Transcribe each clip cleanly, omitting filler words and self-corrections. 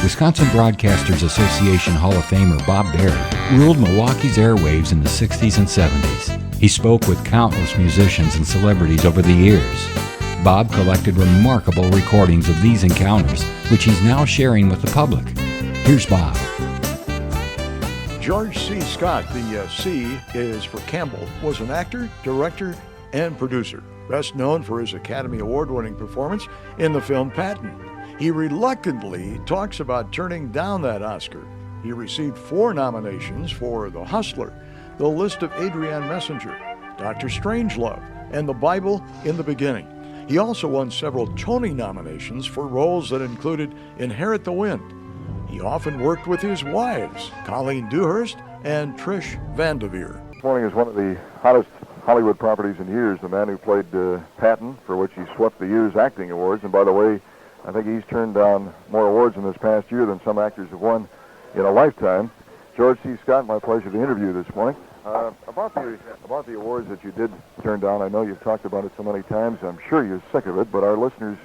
Wisconsin Broadcasters Association Hall of Famer Bob Berry ruled Milwaukee's airwaves in the 60s and 70s. He spoke with countless musicians and celebrities over the years. Bob collected remarkable recordings of these encounters, which he's now sharing with the public. Here's Bob. George C. Scott, the C is for Campbell, was an actor, director, and producer, best known for his Academy Award-winning performance in the film Patton. He reluctantly talks about turning down that Oscar. He received 4 nominations for The Hustler, The List of Adrian Messenger, Dr. Strangelove, and The Bible in the Beginning. He also won several Tony nominations for roles that included Inherit the Wind. He often worked with his wives, Colleen Dewhurst and Trish Van Devere. This morning is one of the hottest Hollywood properties in years. The man who played Patton, for which he swept the year's acting awards. And by the way, I think he's turned down more awards in this past year than some actors have won in a lifetime. George C. Scott, my pleasure to interview this morning. About the awards that you did turn down, I know you've talked about it so many times. I'm sure you're sick of it, but our listeners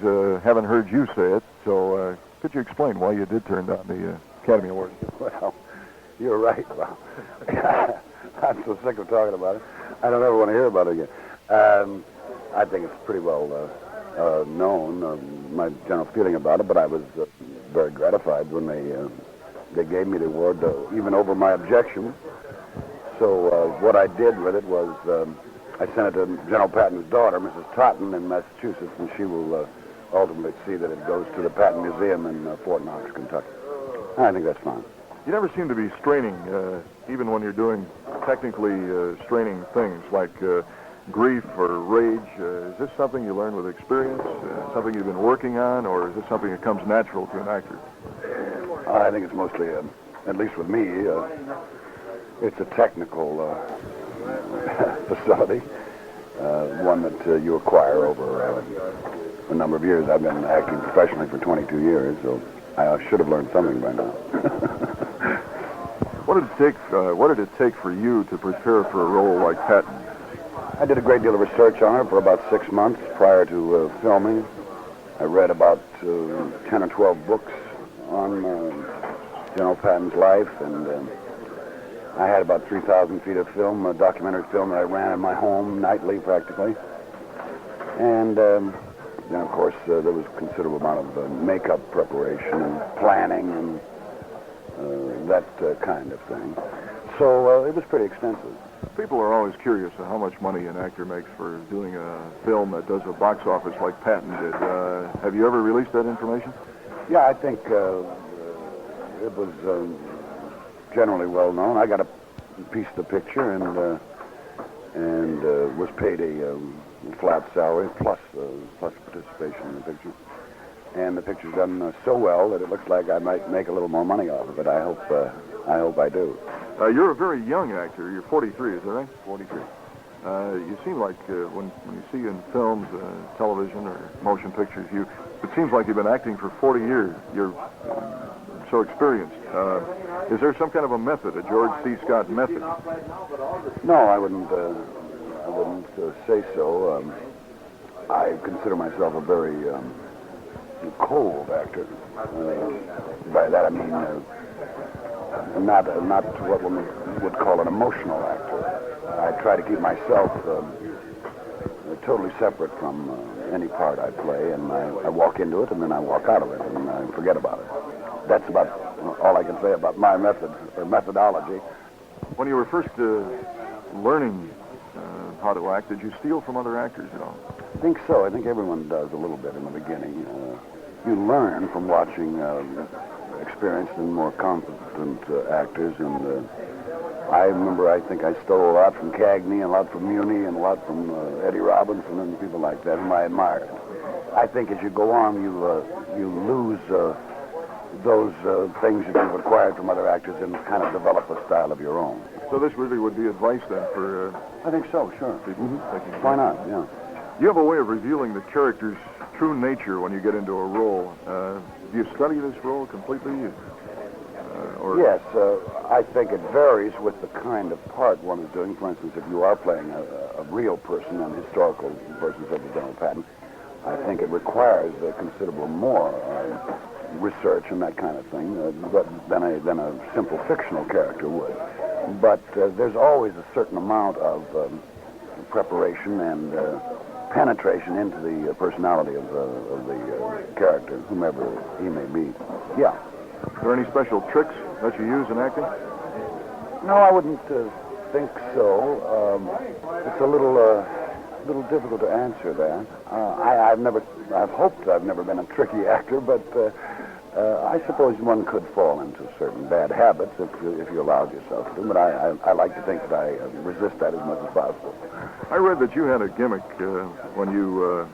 haven't heard you say it. So could you explain why you did turn down the Academy Award? Well, you're right. Well, I'm so sick of talking about it. I don't ever want to hear about it again. I think it's pretty well known, my general feeling about it, but I was very gratified when they gave me the award, even over my objection. So what I did with it was I sent it to General Patton's daughter, Mrs. Patton, in Massachusetts, and she will ultimately see that it goes to the Patton Museum in Fort Knox, Kentucky. I think that's fine. You never seem to be straining, even when you're doing technically straining things like grief or rage. Is this something you learn with experience, something you've been working on, or is this something that comes natural to an actor? I think it's mostly, at least with me, it's a technical facility, one that you acquire over a number of years. I've been acting professionally for 22 years, so I should have learned something by now. What did it take for you to prepare for a role like Patton? I did a great deal of research on it for about 6 months prior to filming. I read about 10 or 12 books on General Patton's life, and I had about 3,000 feet of film, a documentary film that I ran in my home nightly practically. And then, of course, there was a considerable amount of makeup preparation and planning and that kind of thing. So it was pretty extensive. People are always curious of how much money an actor makes for doing a film that does a box office like Patton did. Have you ever released that information? Yeah, I think it was generally well known. I got a piece of the picture and was paid a flat salary plus participation in the picture. And the picture's done so well that it looks like I might make a little more money off of it. I hope I do. You're a very young actor. You're 43, is that right? 43. You seem like when you see in films, television, or motion pictures, it seems like you've been acting for 40 years. You're so experienced. Is there some kind of a method, a George C. Scott method? No, I wouldn't say so. I consider myself a very cold actor. By that I mean not what one would call an emotional actor. I try to keep myself totally separate from any part I play, and I walk into it and then I walk out of it and I forget about it. That's about all I can say about my method or methodology. When you were first learning how to act, did you steal from other actors at all? I think so. I think everyone does a little bit in the beginning. You learn from watching experienced and more competent actors, and I remember I think I stole a lot from Cagney and a lot from Muni and a lot from Eddie Robinson and people like that whom I admired. I think as you go on, you lose those things that you've acquired from other actors and kind of develop a style of your own. So this really would be advice then for... I think so, sure. People Why not, yeah. You have a way of revealing the character's true nature when you get into a role. Do you study this role completely? Yes, I think it varies with the kind of part one is doing. For instance, if you are playing a real person, an historical person such as General Patton, I think it requires considerable more research and that kind of thing than a simple fictional character would. But there's always a certain amount of preparation and penetration into the personality of the character, whomever he may be. Yeah. Are there any special tricks that you use in acting? No, I wouldn't think so. It's a little difficult to answer that. I've hoped I've never been a tricky actor, but I suppose one could fall into certain bad habits if you allowed yourself to. But I like to think that I resist that as much as possible. I read that you had a gimmick when you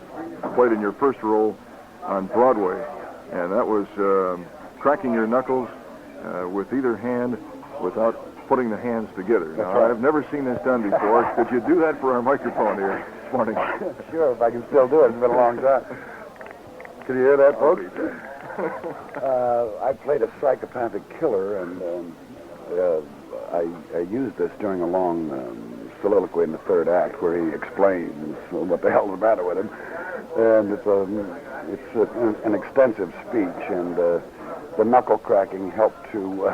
played in your first role on Broadway, and that was cracking your knuckles with either hand without putting the hands together. Now, right. I've never seen this done before. Could you do that for our microphone here this morning? Sure, if I can still do it. It's been a long time. Can you hear that, folks? I played a psychopathic killer, and I used this during a long soliloquy in the third act where he explains what the hell's the matter with him. And it's an extensive speech, and the knuckle cracking helped to,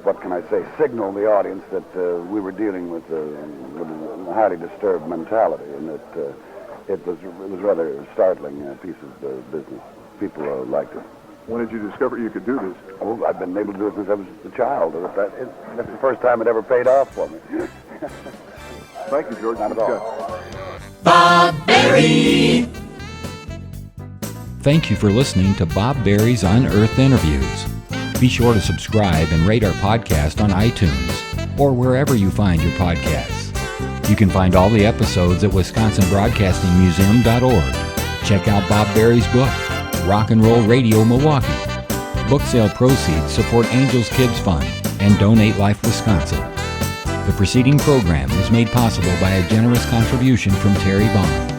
what can I say, signal the audience that we were dealing with a highly disturbed mentality, and that it was rather a startling piece of business. People liked it. When did you discover you could do this? Oh, I've been able to do it since I was a child. That's the first time it ever paid off for me. Thank you, George. Not at all. Bob Berry. Thank you for listening to Bob Berry's Unearthed Interviews. Be sure to subscribe and rate our podcast on iTunes or wherever you find your podcasts. You can find all the episodes at WisconsinBroadcastingMuseum.org. Check out Bob Berry's book, Rock and Roll Radio Milwaukee. Book sale proceeds support Angels Kids Fund and Donate Life Wisconsin. The preceding program was made possible by a generous contribution from Terry Bond.